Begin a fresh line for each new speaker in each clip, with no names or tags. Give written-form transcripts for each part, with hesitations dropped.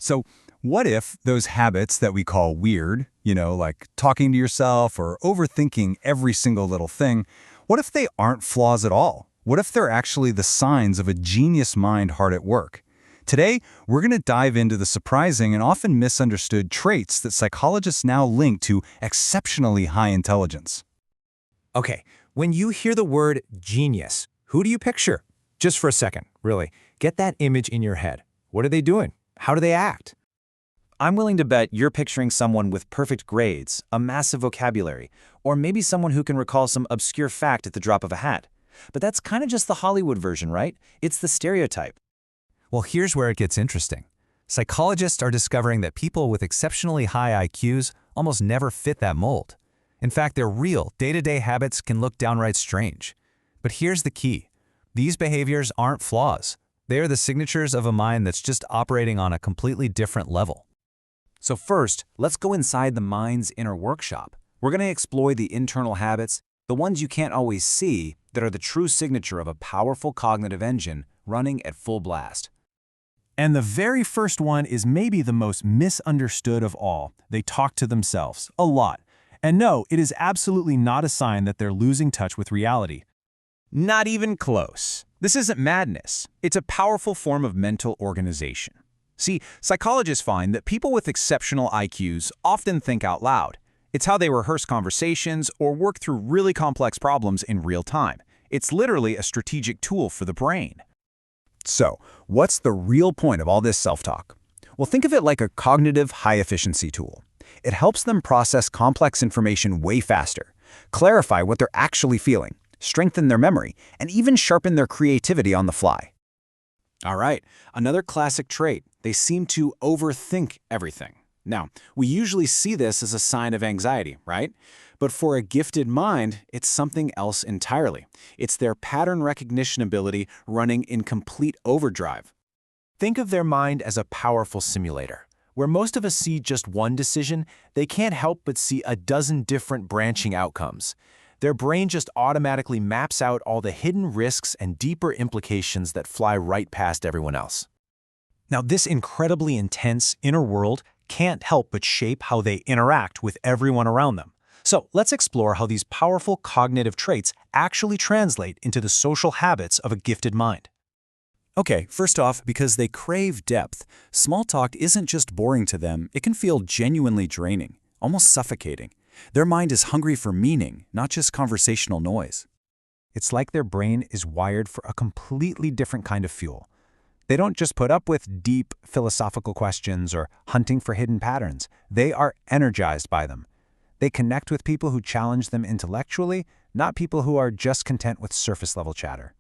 So what if those habits that we call weird, like talking to yourself or overthinking every single little thing, what if they aren't flaws at all? What if they're actually the signs of a genius mind hard at work? Today, we're going to dive into the surprising and often misunderstood traits that psychologists now link to exceptionally high intelligence.
Okay, when you hear the word genius, who do you picture? Just for a second, really. Get that image in your head. What are they doing? How do they act?
I'm willing to bet you're picturing someone with perfect grades, a massive vocabulary, or maybe someone who can recall some obscure fact at the drop of a hat. But that's kind of just the Hollywood version, right? It's the stereotype.
Well, here's where it gets interesting. Psychologists are discovering that people with exceptionally high IQs almost never fit that mold. In fact, their real, day-to-day habits can look downright strange. But here's the key. These behaviors aren't flaws. They are the signatures of a mind that's just operating on a completely different level.
So first, let's go inside the mind's inner workshop. We're going to explore the internal habits, the ones you can't always see, that are the true signature of a powerful cognitive engine running at full blast.
And the very first one is maybe the most misunderstood of all. They talk to themselves a lot. And no, it is absolutely not a sign that they're losing touch with reality.
Not even close. This isn't madness. It's a powerful form of mental organization. See, psychologists find that people with exceptional IQs often think out loud. It's how they rehearse conversations or work through really complex problems in real time. It's literally a strategic tool for the brain. So, what's the real point of all this self-talk? Well, think of it like a cognitive high-efficiency tool. It helps them process complex information way faster, clarify what they're actually feeling, strengthen their memory, and even sharpen their creativity on the fly.
All right, another classic trait. They seem to overthink everything. Now, we usually see this as a sign of anxiety, right? But for a gifted mind, it's something else entirely. It's their pattern recognition ability running in complete overdrive.
Think of their mind as a powerful simulator. Where most of us see just one decision, they can't help but see a dozen different branching outcomes. Their brain just automatically maps out all the hidden risks and deeper implications that fly right past everyone else.
Now, this incredibly intense inner world can't help but shape how they interact with everyone around them. So let's explore how these powerful cognitive traits actually translate into the social habits of a gifted mind.
Okay, first off, because they crave depth, small talk isn't just boring to them, it can feel genuinely draining, almost suffocating. Their mind is hungry for meaning, not just conversational noise.
It's like their brain is wired for a completely different kind of fuel. They don't just put up with deep philosophical questions or hunting for hidden patterns. They are energized by them. They connect with people who challenge them intellectually, not people who are just content with surface-level chatter.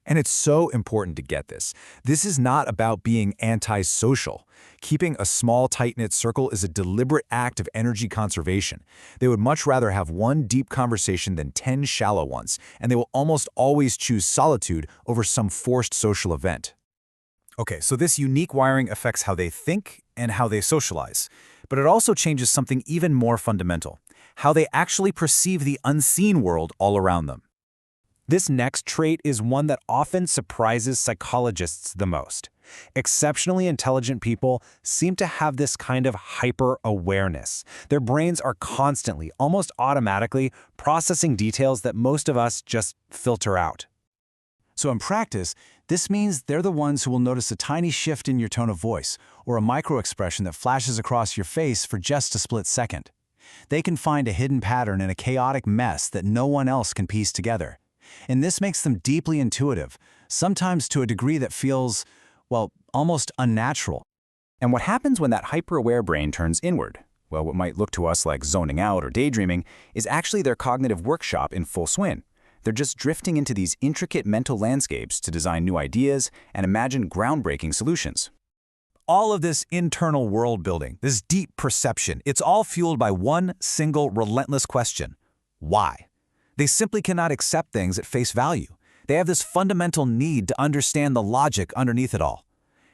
And it's so important to get this. This is not about being antisocial. Keeping a small, tight-knit circle is a deliberate act of energy conservation. They would much rather have one deep conversation than 10 shallow ones, and they will almost always choose solitude over some forced social event.
Okay, so this unique wiring affects how they think and how they socialize. But it also changes something even more fundamental, how they actually perceive the unseen world all around them.
This next trait is one that often surprises psychologists the most. Exceptionally intelligent people seem to have this kind of hyper-awareness. Their brains are constantly, almost automatically, processing details that most of us just filter out. So in practice, this means they're the ones who will notice a tiny shift in your tone of voice or a micro-expression that flashes across your face for just a split second. They can find a hidden pattern in a chaotic mess that no one else can piece together. And this makes them deeply intuitive, sometimes to a degree that feels, well, almost unnatural.
And what happens when that hyper-aware brain turns inward? Well, what might look to us like zoning out or daydreaming is actually their cognitive workshop in full swing. They're just drifting into these intricate mental landscapes to design new ideas and imagine groundbreaking solutions.
All of this internal world building, this deep perception, it's all fueled by one single relentless question: why? They simply cannot accept things at face value. They have this fundamental need to understand the logic underneath it all.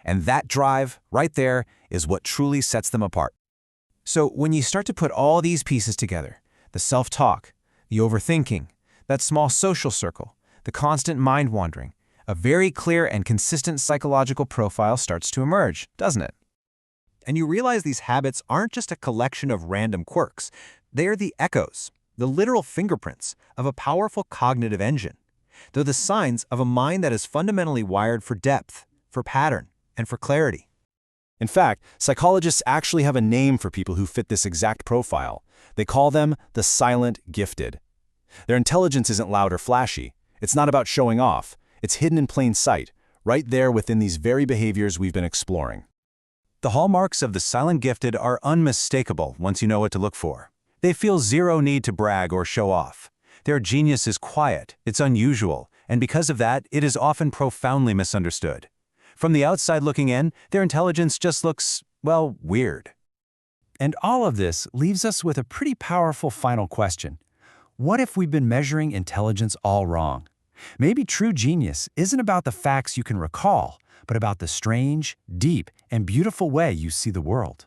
And that drive, right there, is what truly sets them apart.
So when you start to put all these pieces together, the self-talk, the overthinking, that small social circle, the constant mind-wandering, a very clear and consistent psychological profile starts to emerge, doesn't it?
and you realize these habits aren't just a collection of random quirks. They are the echoes, the literal fingerprints of a powerful cognitive engine. They're the signs of a mind that is fundamentally wired for depth, for pattern, and for clarity.
In fact, psychologists actually have a name for people who fit this exact profile. They call them the silent gifted. Their intelligence isn't loud or flashy. It's not about showing off. It's hidden in plain sight, right there within these very behaviors we've been exploring.
The hallmarks of the silent gifted are unmistakable once you know what to look for. They feel zero need to brag or show off. Their genius is quiet, it's unusual, and because of that, it is often profoundly misunderstood. From the outside looking in, their intelligence just looks, well, weird.
And all of this leaves us with a pretty powerful final question. What if we've been measuring intelligence all wrong? Maybe true genius isn't about the facts you can recall, but about the strange, deep, and beautiful way you see the world.